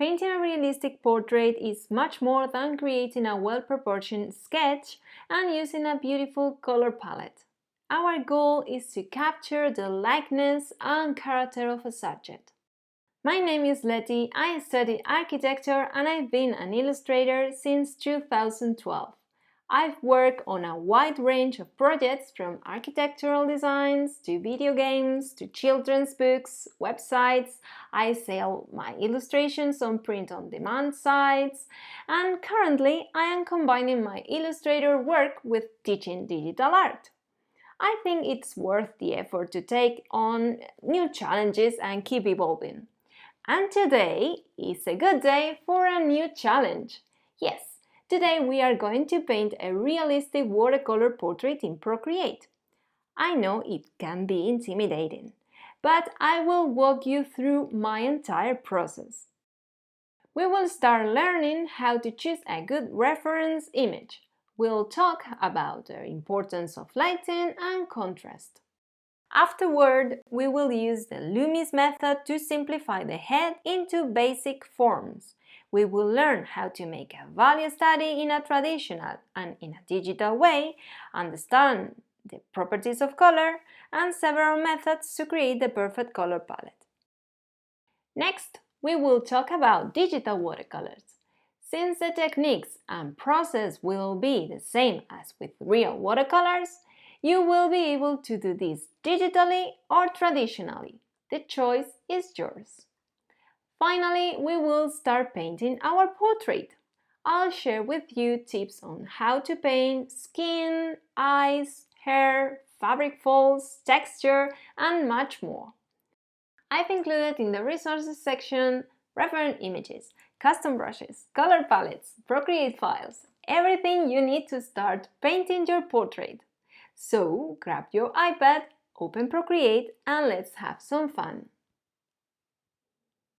Painting a realistic portrait is much more than creating a well-proportioned sketch and using a beautiful color palette. Our goal is to capture the likeness and character of a subject. My name is Lettie, I studied architecture and I've been an illustrator since 2012. I've worked on a wide range of projects from architectural designs to video games to children's books, websites. I sell my illustrations on print-on-demand sites, and currently I am combining my illustrator work with teaching digital art. I think it's worth the effort to take on new challenges and keep evolving. And today is a good day for a new challenge. Yes, today we are going to paint a realistic watercolor portrait in Procreate. I know it can be intimidating, but I will walk you through my entire process. We will start learning how to choose a good reference image. We'll talk about the importance of lighting and contrast. Afterward, we will use the Loomis method to simplify the head into basic forms. We will learn how to make a value study in a traditional and in a digital way, understand the properties of color, and several methods to create the perfect color palette. Next, we will talk about digital watercolors. Since the techniques and process will be the same as with real watercolors, you will be able to do this digitally or traditionally. The choice is yours. Finally, we will start painting our portrait. I'll share with you tips on how to paint skin, eyes, hair, fabric folds, texture, and much more. I've included in the resources section reference images, custom brushes, color palettes, Procreate files, everything you need to start painting your portrait. So grab your iPad, open Procreate, and let's have some fun.